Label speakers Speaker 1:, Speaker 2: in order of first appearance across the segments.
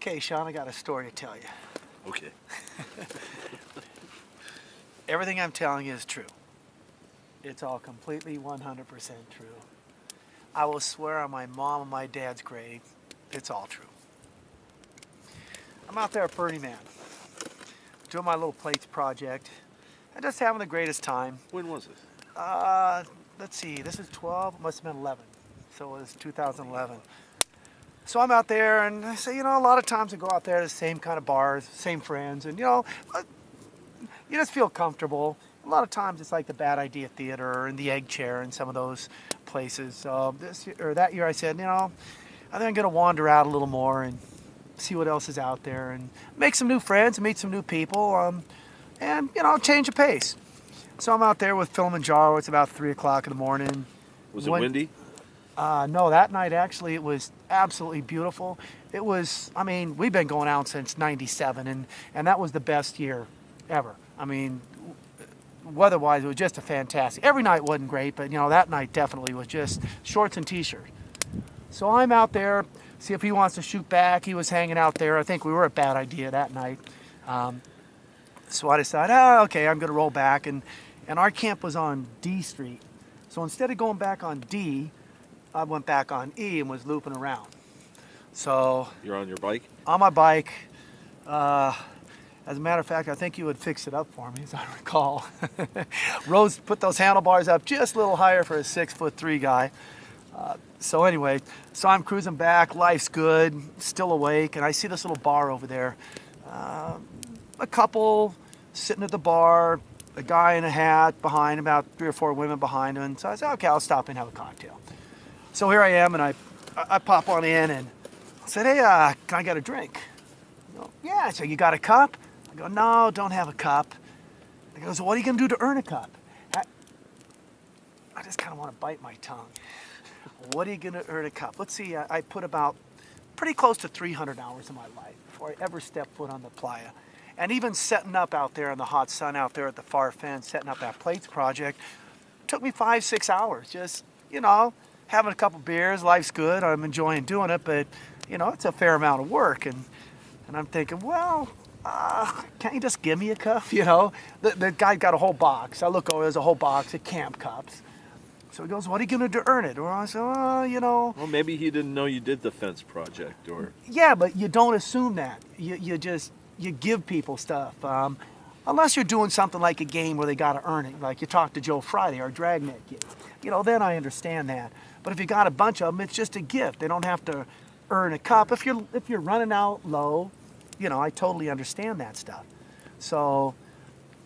Speaker 1: Okay, Sean, I got a story to tell you.
Speaker 2: Okay.
Speaker 1: Everything I'm telling you is true. It's all completely 100% true. I will swear on my mom and my dad's grave, it's all true. I'm out there at Burning Man, doing my little plates project, and just having the greatest time.
Speaker 2: When was this?
Speaker 1: Let's see, this is 12, it must have been 11. So it was 2011. So I'm out there, and I say, a lot of times I go out there to the same kind of bars, same friends, and you just feel comfortable. A lot of times it's like the Bad Idea Theater and the Egg Chair and some of those places. So that year I said, I think I'm going to wander out a little more and see what else is out there and make some new friends, meet some new people, and change the pace. So I'm out there with Kilimanjaro. It's about 3 o'clock in the morning.
Speaker 2: Was it windy?
Speaker 1: No, that night actually it was absolutely beautiful. It was, we've been going out since '97, and that was the best year ever. Weather-wise, it was just a fantastic. Every night wasn't great, but that night definitely was just shorts and t-shirt. So I'm out there, see if he wants to shoot back. He was hanging out there. I think we were at Bad Idea that night. So I decided, okay, I'm going to roll back, and our camp was on D Street. So instead of going back on D, I went back on E and was looping around. So
Speaker 2: you're on your bike?
Speaker 1: On my bike. As a matter of fact, I think you would fix it up for me, as I recall. Rose put those handlebars up just a little higher for a 6'3" guy. So anyway, so I'm cruising back. Life's good, still awake, and I see this little bar over there. A couple sitting at the bar, a guy in a hat behind, about 3 or 4 women behind him. So I said, okay, I'll stop and have a cocktail. So here I am, and I pop on in and I said, hey, can I get a drink? He goes, yeah. So you got a cup? I go, no, don't have a cup. He goes, well, what are you going to do to earn a cup? I just kind of want to bite my tongue. What are you going to earn a cup? Let's see, I put about pretty close to 300 hours of my life before I ever stepped foot on the playa. And even setting up out there in the hot sun out there at the far fence, setting up that plates project, took me 5-6 hours. Just, having a couple beers, life's good. I'm enjoying doing it, but, it's a fair amount of work. And I'm thinking, well, can't you just give me a cup? The guy got a whole box. I look over, there's a whole box of camp cups. So he goes, what are you going to do to earn it? Or I said,
Speaker 2: Well, maybe he didn't know you did the fence project, or...
Speaker 1: Yeah, but you don't assume that. You give people stuff. Unless you're doing something like a game where they got to earn it. Like you talk to Joe Friday, our Dragnet kid. Then I understand that. But if you got a bunch of them, it's just a gift. They don't have to earn a cup. If you're running out low, I totally understand that stuff. So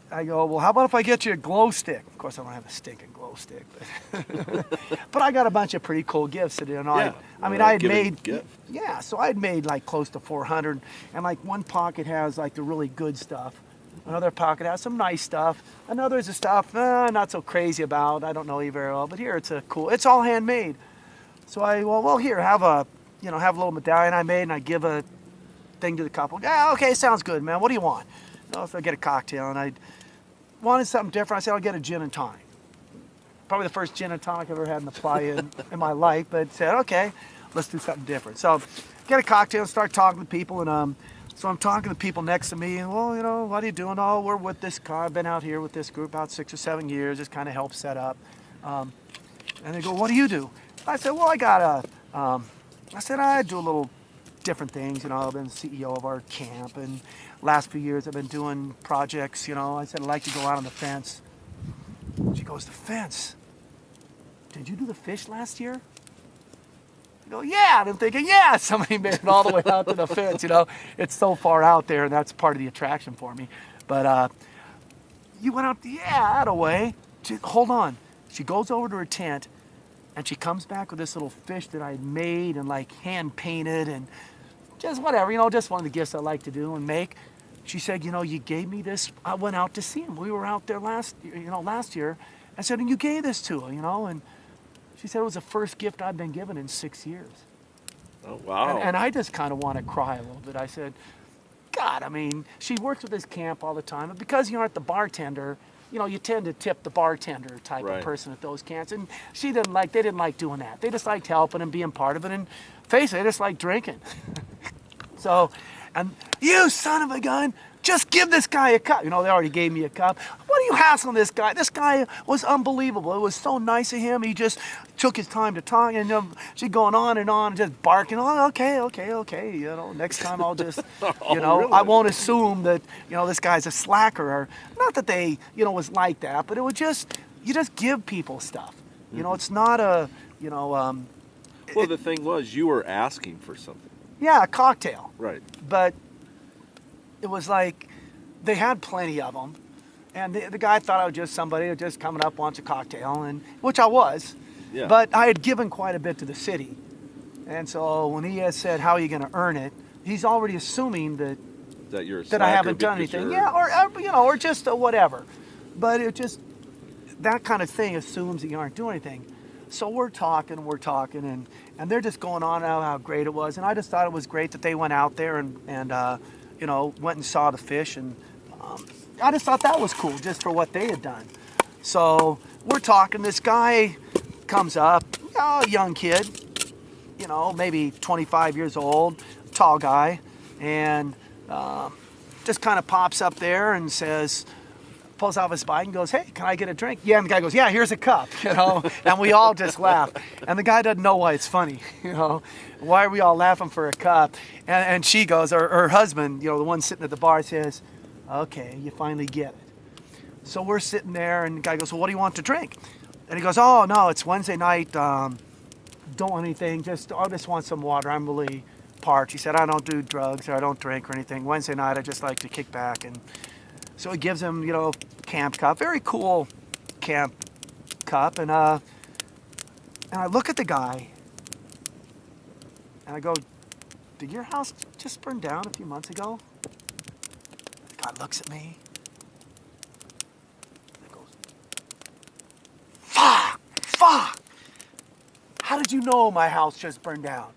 Speaker 1: I go, well, how about if I get you a glow stick? Of course, I don't have a stinking glow stick, but I got a bunch of pretty cool gifts. I had made, yeah, so I had made like close to 400, and like one pocket has like the really good stuff. Another pocket has some nice stuff. Another is the stuff not so crazy about. I don't know you very well, but here it's it's all handmade. So here, have a little medallion I made, and I give a thing to the couple. Yeah, okay, sounds good, man. What do you want? So I get a cocktail, and I wanted something different. I said, I'll get a gin and tonic. Probably the first gin and tonic I've ever had in the playa in my life, but said, okay, let's do something different. So get a cocktail and start talking to people, and so I'm talking to people next to me, and well, what are you doing? Oh, we're with this car. I've been out here with this group about 6 or 7 years. Just kind of helped set up. And they go, what do you do? I said, well, I do a little different things. I've been CEO of our camp, and last few years I've been doing projects. I said, I'd like to go out on the fence. She goes, the fence? Did you do the fish last year? I go, yeah. And I'm thinking, yeah, somebody made it all the way out to the fence. It's so far out there, and that's part of the attraction for me. But you went out, yeah, out of way. Hold on. She goes over to her tent, and she comes back with this little fish that I had made and like hand painted and just whatever, just one of the gifts I like to do and make. She said, you gave me this. I went out to see him. We were out there last year. I said, and you gave this to her, and she said it was the first gift I've been given in 6 years.
Speaker 2: Oh, wow.
Speaker 1: And I just kind of want to cry a little bit. I said, God, she works with this camp all the time. And because you aren't the bartender, you tend to tip the bartender type of person at those camps. And they didn't like doing that. They just liked helping and being part of it. And face it, they just liked drinking. So, and you son of a gun, just give this guy a cup. You know, they already gave me a cup. What are you hassling this guy? This guy was unbelievable. It was so nice of him. He just took his time to talk, and she's going on and on, just barking. Oh, okay. You know, next time I'll just, you know,
Speaker 2: really?
Speaker 1: I won't assume that, you know, this guy's a slacker. Or not that they, you know, was like that, but it would just, you just give people stuff. You know, it's not a, you know.
Speaker 2: Well, the thing was, you were asking for something.
Speaker 1: Yeah, a cocktail.
Speaker 2: Right.
Speaker 1: But it was like they had plenty of them, and the guy thought I was just somebody who just coming up wants a cocktail, and which I was.
Speaker 2: Yeah.
Speaker 1: But I had given quite a bit to the city, and so when he has said, "How are you going to earn it?" he's already assuming that
Speaker 2: You're a
Speaker 1: that I
Speaker 2: slacker
Speaker 1: haven't done
Speaker 2: because
Speaker 1: anything.
Speaker 2: you're-
Speaker 1: Yeah, or you know, or just whatever. But it just that kind of thing assumes that you aren't doing anything. So we're talking, and they're just going on about how great it was, and I just thought it was great that they went out there and you know, went and saw the fish, and I just thought that was cool, just for what they had done. So we're talking. This guy comes up, a young kid, you know, maybe 25 years old, tall guy, and just kind of pops up there and says, pulls off his bike and goes, "Hey, can I get a drink?" Yeah, and the guy goes, "Yeah, here's a cup," you know, and we all just laugh. And the guy doesn't know why it's funny, you know. Why are we all laughing for a cup? And she goes, or her husband, you know, the one sitting at the bar says, "Okay, you finally get it." So we're sitting there, and the guy goes, "Well, what do you want to drink?" And he goes, "Oh, no, it's Wednesday night. Don't want anything. I just want some water. I'm really parched." He said, "I don't do drugs, or I don't drink or anything. Wednesday night, I just like to kick back." And so he gives him, you know, camp cup, very cool camp cup, and I look at the guy, and I go, "Did your house just burn down a few months ago?" The guy looks at me, and goes, "Fuck! How did you know my house just burned down?"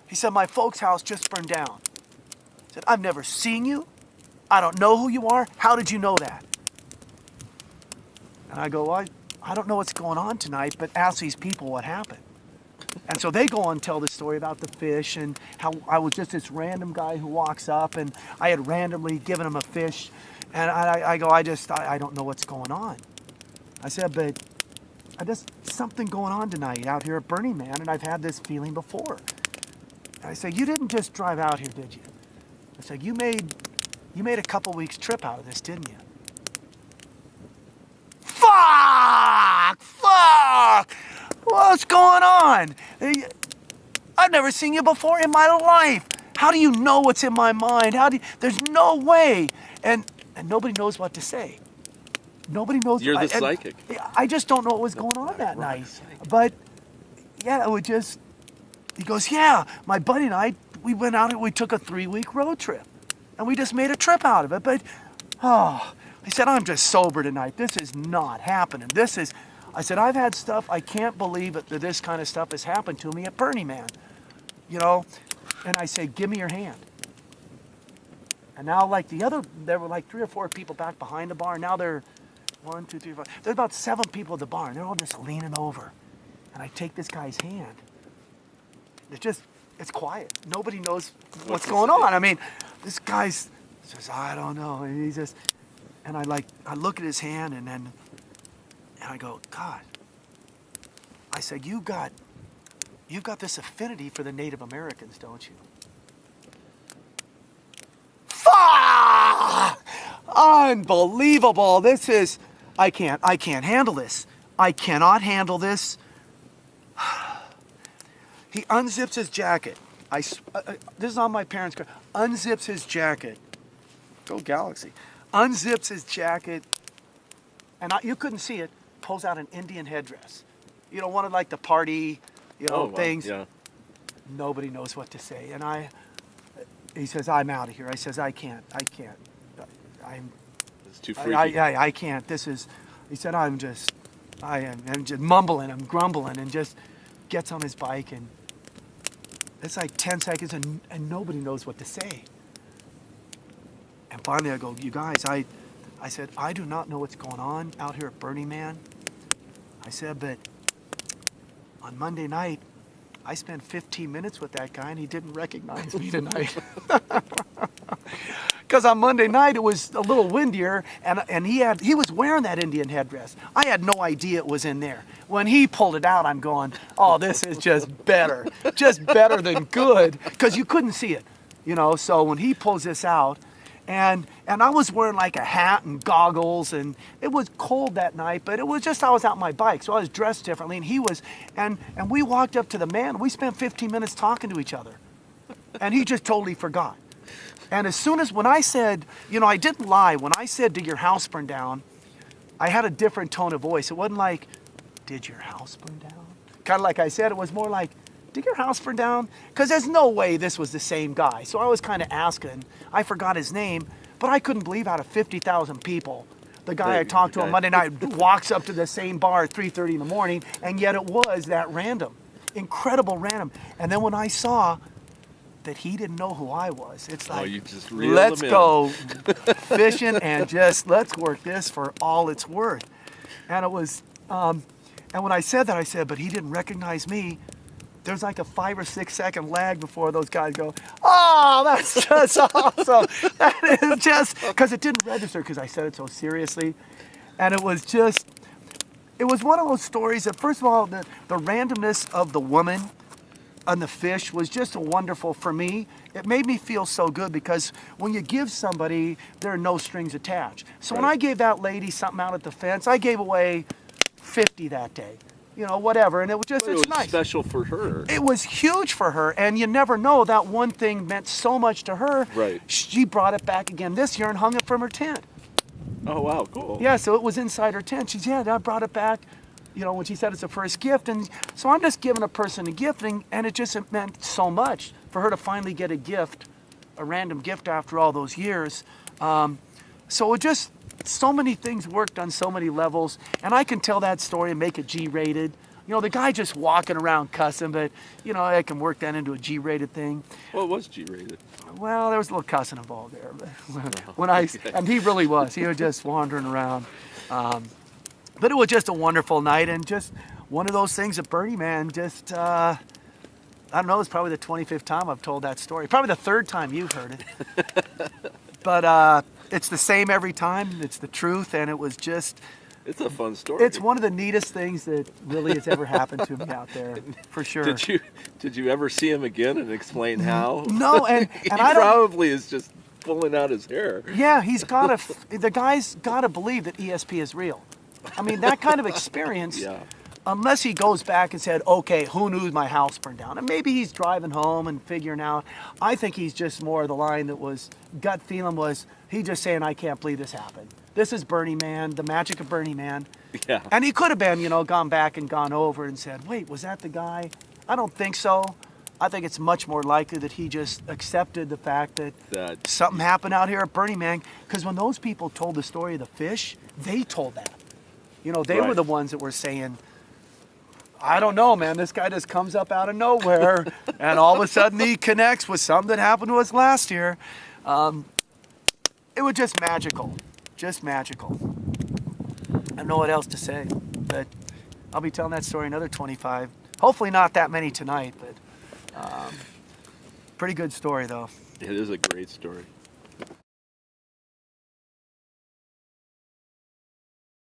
Speaker 1: He said, "My folks' house just burned down." I said, "I've never seen you. I don't know who you are. How did you know that?" And I go, "Well, I don't know what's going on tonight, but ask these people what happened." And so they go on and tell the story about the fish and how I was just this random guy who walks up, and I had randomly given him a fish. And I go, I don't know what's going on. I said, "But something going on tonight out here at Burning Man, and I've had this feeling before." And I said, "You didn't just drive out here, did you?" I said, You made a couple weeks trip out of this, didn't you?" Fuck! What's going on? I've never seen you before in my life. How do you know what's in my mind? There's no way. And nobody knows what to say. Nobody knows.
Speaker 2: You're the psychic.
Speaker 1: I just don't know what was going on that night. But yeah, it would just. He goes, "Yeah, my buddy and I, we went out and we took a 3-week road trip. And we just made a trip out of it. But, I said, I'm just sober tonight. This is not happening. I said, I've had stuff, I can't believe it, that this kind of stuff has happened to me at Burning Man. You know? And I say, give me your hand." And now, like there were like 3 or 4 people back behind the bar. Now there are 1, 2, 3, 4. There's about 7 people at the bar, and they're all just leaning over. And I take this guy's hand. It's quiet. Nobody knows what's going on. I mean, this guy says, "I don't know." And he just, and I look at his hand, and I go, "God," I said, you've got this affinity for the Native Americans, don't you?" Fuck! Unbelievable. I can't handle this. I cannot handle this. He unzips his jacket. This is on my parents' car. Unzips his jacket. Go Galaxy. Unzips his jacket, and you couldn't see it. Pulls out an Indian headdress. You know, one of like the party, things.
Speaker 2: Yeah.
Speaker 1: Nobody knows what to say, and he says, "I'm out of here." I says, I can't.
Speaker 2: It's too freaky.
Speaker 1: I can't. He said, I'm just mumbling, I'm grumbling, and just gets on his bike, and it's like 10 seconds, and nobody knows what to say. And finally I go, "You guys," I said, "I do not know what's going on out here at Burning Man." I said, "But on Monday night, I spent 15 minutes with that guy and he didn't recognize me tonight. Because on Monday night it was a little windier and he was wearing that Indian headdress. I had no idea it was in there. When he pulled it out, I'm going, oh, this is just better than good, because you couldn't see it, you know. So when he pulls this out, and I was wearing like a hat and goggles, and it was cold that night, but it was just I was out on my bike, so I was dressed differently, and he was, and we walked up to the man. We spent 15 minutes talking to each other, and he just totally forgot. And as soon as when I said, you know, I didn't lie. When I said, did your house burn down, I had a different tone of voice. It wasn't like, did your house burn down? Kind of like I said, it was more like, did your house burn down? Because there's no way this was the same guy. So I was kind of asking. I forgot his name, but I couldn't believe out of 50,000 people, the guy I talked to on Monday night walks up to the same bar at 3:30 in the morning, and yet it was that random, incredible random. And then when I saw that he didn't know who I was, it's like,
Speaker 2: you just reeled
Speaker 1: let's
Speaker 2: him in.
Speaker 1: go fishing and just let's work this for all it's worth. And it was, and when I said that, I said, but he didn't recognize me. There's like a 5 or 6 second lag before those guys go, oh, that's just awesome. That is just, because it didn't register because I said it so seriously. And it was one of those stories that, first of all, the randomness of the woman and the fish was just wonderful for me. It made me feel so good, because when you give somebody, there are no strings attached. So when I gave that lady something out at the fence, I gave away 50 that day. You know, whatever, and it was just, it's nice.
Speaker 2: Special for her.
Speaker 1: It was huge for her, and you never know, that one thing meant so much to her.
Speaker 2: Right.
Speaker 1: She brought it back again this year and hung it from her tent.
Speaker 2: Oh, wow, cool.
Speaker 1: Yeah, so it was inside her tent. She said, yeah, I brought it back, you know, when she said it's her first gift. And so I'm just giving a person a gift, and it meant so much for her to finally get a gift, a random gift after all those years. So it just, so many things worked on so many levels, and I can tell that story and make it G-rated. You know, the guy just walking around cussing, but, you know, I can work that into a G-rated thing.
Speaker 2: Well, it was G-rated.
Speaker 1: Well, there was a little cussing involved there. But and he really was. He was just wandering around. But it was just a wonderful night, and just one of those things that BurningMan just, I don't know, it's probably the 25th time I've told that story. Probably the 3rd time you've heard it. But it's the same every time. It's the truth, and it was just...
Speaker 2: It's a fun story.
Speaker 1: It's one of the neatest things that really has ever happened to me out there, for sure.
Speaker 2: Did you ever see him again and explain how?
Speaker 1: No, and
Speaker 2: he
Speaker 1: I don't...
Speaker 2: probably is just pulling out his hair.
Speaker 1: Yeah, the guy's got to believe that ESP is real. I mean, that kind of experience...
Speaker 2: Yeah.
Speaker 1: Unless he goes back and said, okay, who knew my house burned down? And maybe he's driving home and figuring out. I think he's just more the line that was, gut feeling was, he just saying, I can't believe this happened. This is BurningMan, the magic of BurningMan.
Speaker 2: Yeah.
Speaker 1: And he could have been, you know, gone back and gone over and said, wait, was that the guy? I don't think so. I think it's much more likely that he just accepted the fact that something happened out here at BurningMan. Because when those people told the story of the fish, they told that. You know, they were the ones that were saying, I don't know, man. This guy just comes up out of nowhere, and all of a sudden he connects with something that happened to us last year. It was just magical, just magical. I don't know what else to say, but I'll be telling that story another 25. Hopefully not that many tonight, but pretty good story, though.
Speaker 2: It is a great story.